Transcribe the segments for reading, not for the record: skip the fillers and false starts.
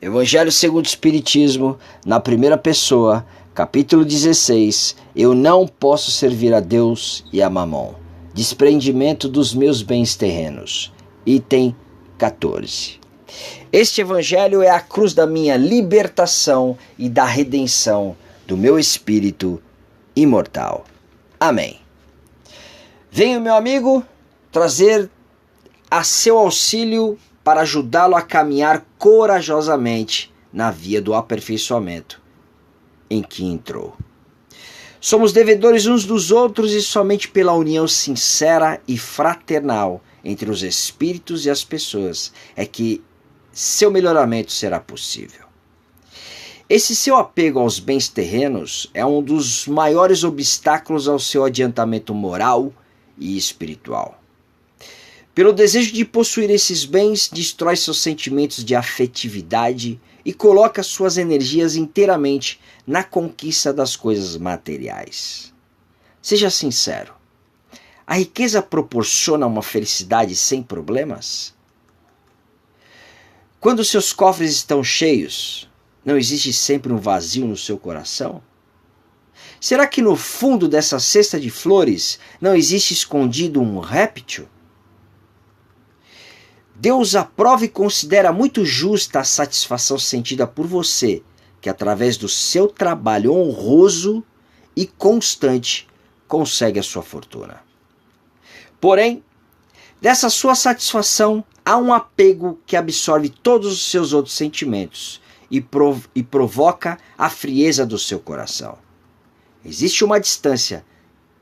Evangelho segundo o Espiritismo, na primeira pessoa, capítulo 16. Eu não posso servir a Deus e a Mamon. Desprendimento dos meus bens terrenos. Item 14. Este evangelho é a cruz da minha libertação e da redenção do meu espírito imortal. Amém. Venho, meu amigo, trazer a seu auxílio para ajudá-lo a caminhar corajosamente na via do aperfeiçoamento em que entrou. Somos devedores uns dos outros e somente pela união sincera e fraternal entre os espíritos e as pessoas é que seu melhoramento será possível. Esse seu apego aos bens terrenos é um dos maiores obstáculos ao seu adiantamento moral e espiritual. Pelo desejo de possuir esses bens, destrói seus sentimentos de afetividade e coloca suas energias inteiramente na conquista das coisas materiais. Seja sincero, a riqueza proporciona uma felicidade sem problemas? Quando seus cofres estão cheios, não existe sempre um vazio no seu coração? Será que no fundo dessa cesta de flores não existe escondido um réptil? Deus aprova e considera muito justa a satisfação sentida por você, que através do seu trabalho honroso e constante consegue a sua fortuna. Porém, dessa sua satisfação há um apego que absorve todos os seus outros sentimentos e provoca a frieza do seu coração. Existe uma distância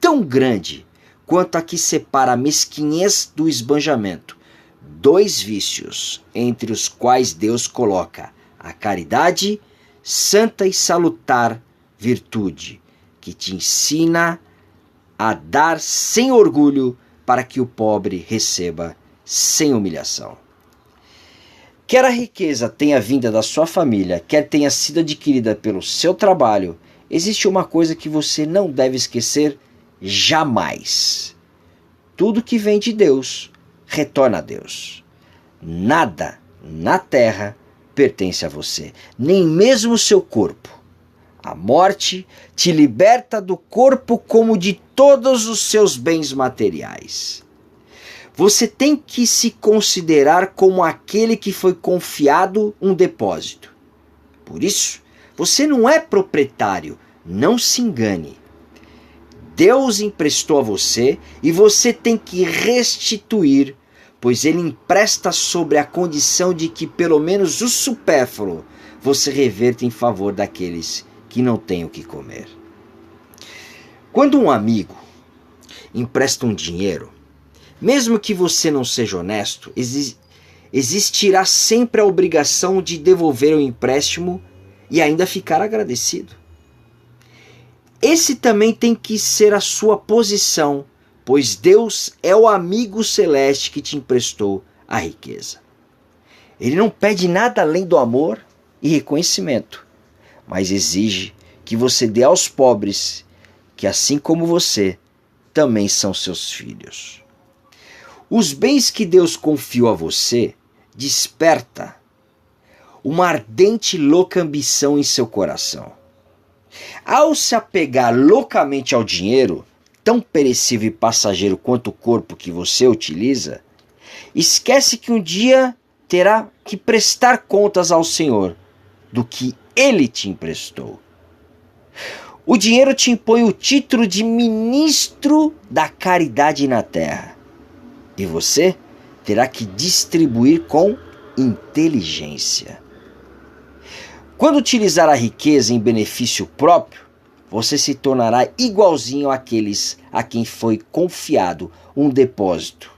tão grande quanto a que separa a mesquinhez do esbanjamento, dois vícios entre os quais Deus coloca a caridade, santa e salutar virtude, que te ensina a dar sem orgulho para que o pobre receba sem humilhação. Quer a riqueza tenha vinda da sua família, quer tenha sido adquirida pelo seu trabalho, existe uma coisa que você não deve esquecer jamais. Tudo que vem de Deus retorna a Deus. Nada na terra pertence a você, nem mesmo o seu corpo. A morte te liberta do corpo como de todos os seus bens materiais. Você tem que se considerar como aquele que foi confiado um depósito. Por isso, você não é proprietário, não se engane. Deus emprestou a você e você tem que restituir, pois ele empresta sobre a condição de que pelo menos o supérfluo você reverta em favor daqueles que não têm o que comer. Quando um amigo empresta um dinheiro, mesmo que você não seja honesto, existirá sempre a obrigação de devolver o empréstimo e ainda ficar agradecido. Esse também tem que ser a sua posição, pois Deus é o amigo celeste que te emprestou a riqueza. Ele não pede nada além do amor e reconhecimento, mas exige que você dê aos pobres, que assim como você, também são seus filhos. Os bens que Deus confiou a você desperta uma ardente e louca ambição em seu coração. Ao se apegar loucamente ao dinheiro, tão perecível e passageiro quanto o corpo que você utiliza, esquece que um dia terá que prestar contas ao Senhor do que Ele te emprestou. O dinheiro te impõe o título de ministro da caridade na terra, e você terá que distribuir com inteligência. Quando utilizar a riqueza em benefício próprio, você se tornará igualzinho àqueles a quem foi confiado um depósito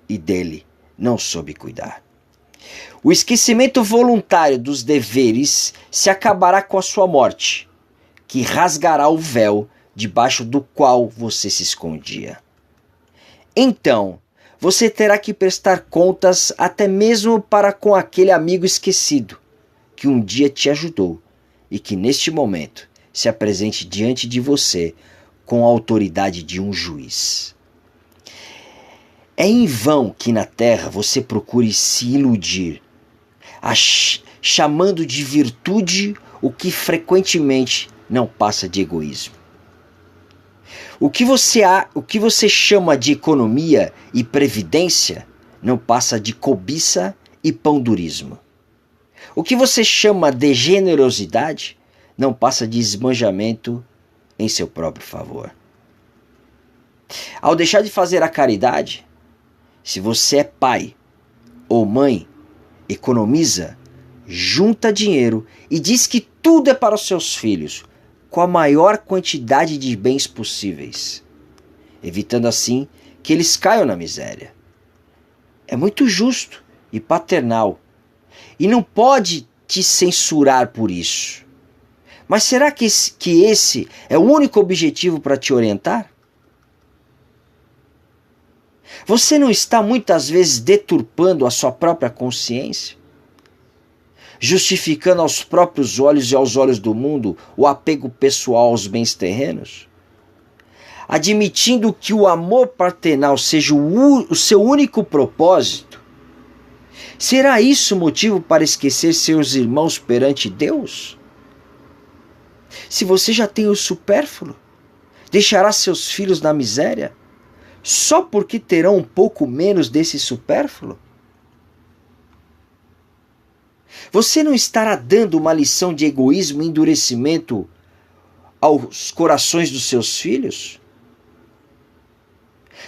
e dele não soube cuidar. O esquecimento voluntário dos deveres se acabará com a sua morte, que rasgará o véu debaixo do qual você se escondia. Então, você terá que prestar contas até mesmo para com aquele amigo esquecido, que um dia te ajudou e que neste momento se apresente diante de você com a autoridade de um juiz. É em vão que na terra você procure se iludir, chamando de virtude o que frequentemente não passa de egoísmo. O que você chama de economia e previdência não passa de cobiça e pão-durismo. O que você chama de generosidade não passa de esbanjamento em seu próprio favor. Ao deixar de fazer a caridade, se você é pai ou mãe, economiza, junta dinheiro e diz que tudo é para os seus filhos, com a maior quantidade de bens possíveis, evitando assim que eles caiam na miséria. É muito justo e paternal, e não pode te censurar por isso. Mas será que esse é o único objetivo para te orientar? Você não está muitas vezes deturpando a sua própria consciência? Justificando aos próprios olhos e aos olhos do mundo o apego pessoal aos bens terrenos? Admitindo que o amor paternal seja o seu único propósito? Será isso motivo para esquecer seus irmãos perante Deus? Se você já tem o supérfluo, deixará seus filhos na miséria, só porque terão um pouco menos desse supérfluo? Você não estará dando uma lição de egoísmo e endurecimento aos corações dos seus filhos?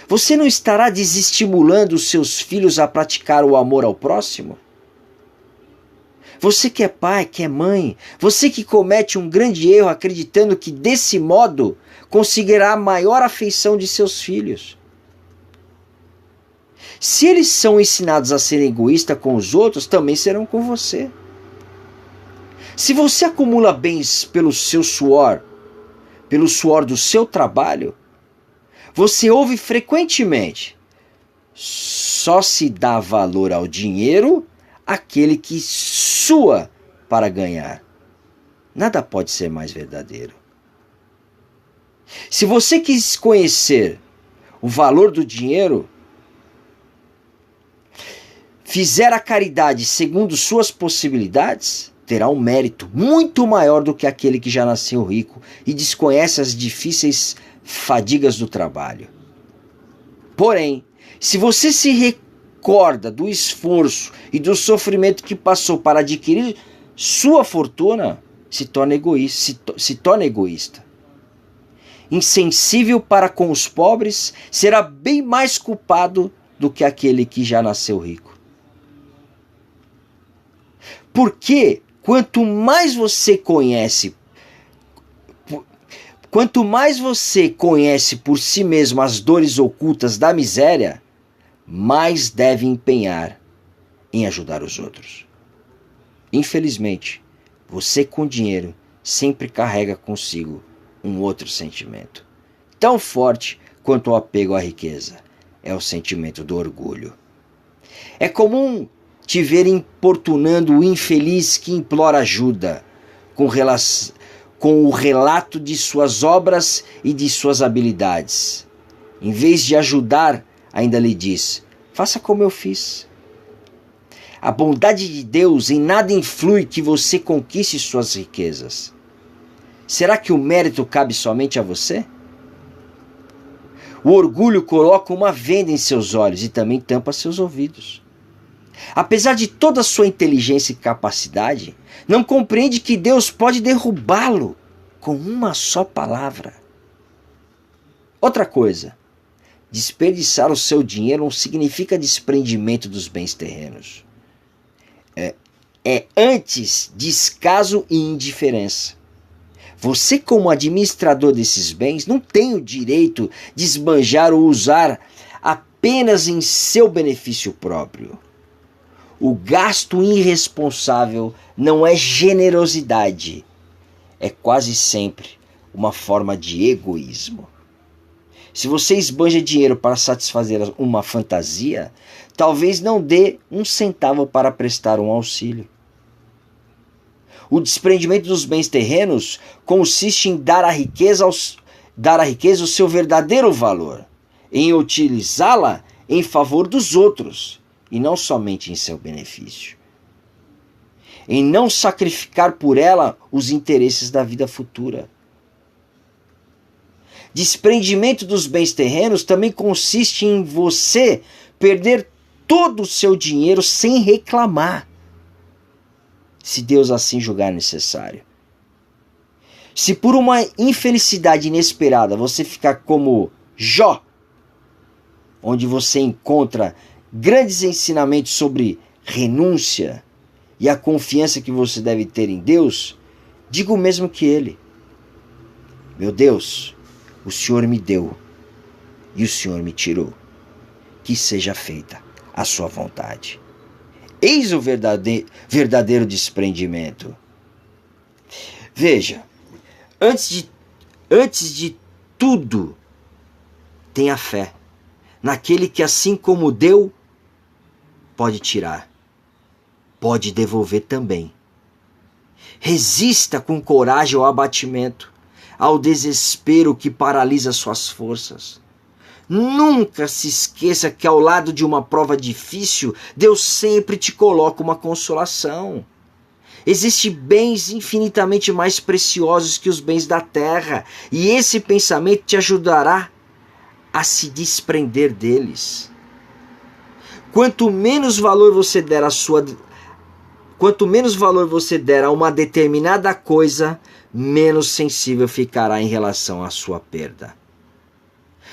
Você não estará desestimulando os seus filhos a praticar o amor ao próximo? Você que é pai, que é mãe, você que comete um grande erro acreditando que desse modo conseguirá a maior afeição de seus filhos. Se eles são ensinados a serem egoístas com os outros, também serão com você. Se você acumula bens pelo seu suor, pelo suor do seu trabalho, você ouve frequentemente: só se dá valor ao dinheiro aquele que sua para ganhar. Nada pode ser mais verdadeiro. Se você quis conhecer o valor do dinheiro, fizer a caridade segundo suas possibilidades, terá um mérito muito maior do que aquele que já nasceu rico e desconhece as difíceis fadigas do trabalho. Porém, se você se recorda do esforço e do sofrimento que passou para adquirir sua fortuna, se torna egoísta. Insensível para com os pobres, será bem mais culpado do que aquele que já nasceu rico. Porque quanto mais você conhece por si mesmo as dores ocultas da miséria, mais deve empenhar em ajudar os outros. Infelizmente, você com dinheiro sempre carrega consigo um outro sentimento, tão forte quanto o apego à riqueza. É o sentimento do orgulho. É comum te ver importunando o infeliz que implora ajuda, com o relato de suas obras e de suas habilidades. Em vez de ajudar, ainda lhe diz: faça como eu fiz. A bondade de Deus em nada influi que você conquiste suas riquezas. Será que o mérito cabe somente a você? O orgulho coloca uma venda em seus olhos e também tampa seus ouvidos. Apesar de toda a sua inteligência e capacidade, não compreende que Deus pode derrubá-lo com uma só palavra. Outra coisa, desperdiçar o seu dinheiro não significa desprendimento dos bens terrenos. É antes descaso e indiferença. Você, como administrador desses bens, não tem o direito de esbanjar ou usar apenas em seu benefício próprio. O gasto irresponsável não é generosidade, é quase sempre uma forma de egoísmo. Se você esbanja dinheiro para satisfazer uma fantasia, talvez não dê um centavo para prestar um auxílio. O desprendimento dos bens terrenos consiste em dar à riqueza o seu verdadeiro valor, em utilizá-la em favor dos outros, e não somente em seu benefício. em não sacrificar por ela os interesses da vida futura. Desprendimento dos bens terrenos também consiste em você perder todo o seu dinheiro sem reclamar, se Deus assim julgar necessário. Se por uma infelicidade inesperada você ficar como Jó, onde você encontra grandes ensinamentos sobre renúncia e a confiança que você deve ter em Deus, diga o mesmo que ele. Meu Deus, o Senhor me deu e o Senhor me tirou. Que seja feita a sua vontade. Eis o verdadeiro desprendimento. Veja, antes de tudo, tenha fé naquele que, assim como deu, pode tirar, pode devolver também. Resista com coragem ao abatimento, ao desespero que paralisa suas forças. Nunca se esqueça que ao lado de uma prova difícil, Deus sempre te coloca uma consolação. Existem bens infinitamente mais preciosos que os bens da terra, e esse pensamento te ajudará a se desprender deles. Quanto menos valor você der a uma determinada coisa, menos sensível ficará em relação à sua perda.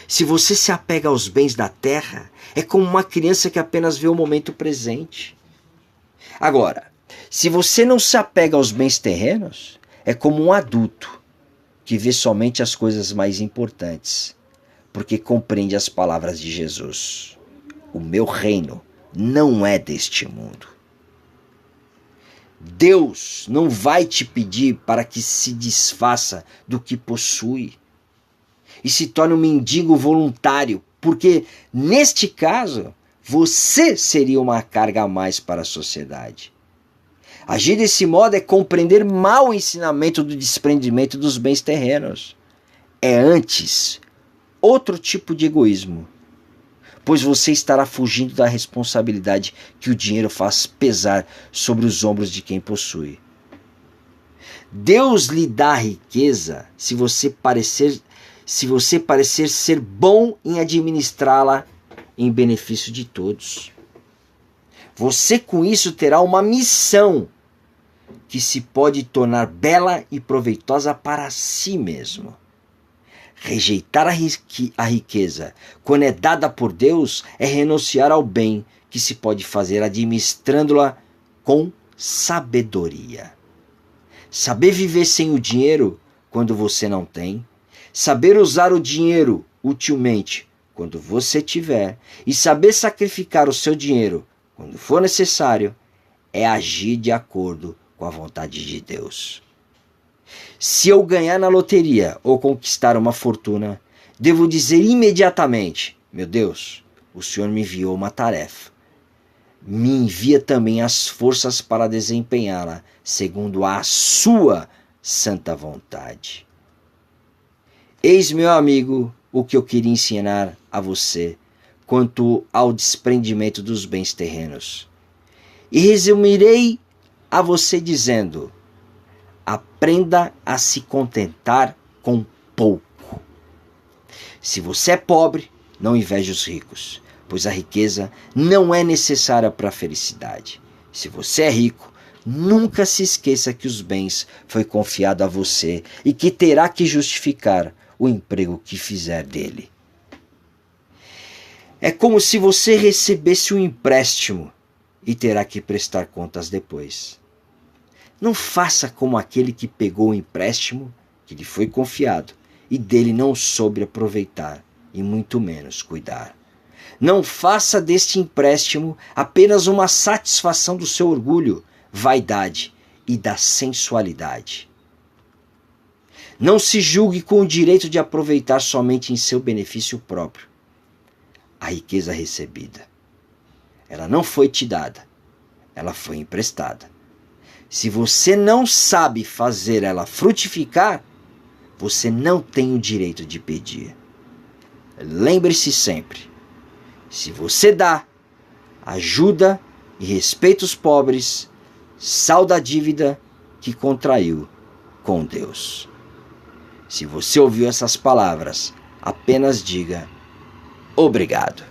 Se você se apega aos bens da terra, é como uma criança que apenas vê o momento presente. Agora, se você não se apega aos bens terrenos, é como um adulto que vê somente as coisas mais importantes, porque compreende as palavras de Jesus. O meu reino não é deste mundo. Deus não vai te pedir para que se desfaça do que possui e se torne um mendigo voluntário, porque neste caso você seria uma carga a mais para a sociedade. Agir desse modo é compreender mal o ensinamento do desprendimento dos bens terrenos. É antes outro tipo de egoísmo, pois você estará fugindo da responsabilidade que o dinheiro faz pesar sobre os ombros de quem possui. Deus lhe dá riqueza se você parecer ser bom em administrá-la em benefício de todos. Você com isso terá uma missão que se pode tornar bela e proveitosa para si mesmo. Rejeitar a riqueza, quando é dada por Deus, é renunciar ao bem que se pode fazer administrando-la com sabedoria. Saber viver sem o dinheiro quando você não tem, saber usar o dinheiro utilmente quando você tiver e saber sacrificar o seu dinheiro quando for necessário é agir de acordo com a vontade de Deus. Se eu ganhar na loteria ou conquistar uma fortuna, devo dizer imediatamente: meu Deus, o Senhor me enviou uma tarefa. Me envia também as forças para desempenhá-la, segundo a sua santa vontade. Eis, meu amigo, o que eu queria ensinar a você quanto ao desprendimento dos bens terrenos. E resumirei a você dizendo: aprenda a se contentar com pouco. Se você é pobre, não inveje os ricos, pois a riqueza não é necessária para a felicidade. Se você é rico, nunca se esqueça que os bens foi confiado a você e que terá que justificar o emprego que fizer dele. É como se você recebesse um empréstimo e terá que prestar contas depois. Não faça como aquele que pegou o empréstimo que lhe foi confiado e dele não soube aproveitar e muito menos cuidar. Não faça deste empréstimo apenas uma satisfação do seu orgulho, vaidade e da sensualidade. Não se julgue com o direito de aproveitar somente em seu benefício próprio a riqueza recebida. Ela não foi te dada, ela foi emprestada. Se você não sabe fazer ela frutificar, você não tem o direito de pedir. Lembre-se sempre: se você dá, ajuda e respeita os pobres, salda a dívida que contraiu com Deus. Se você ouviu essas palavras, apenas diga obrigado.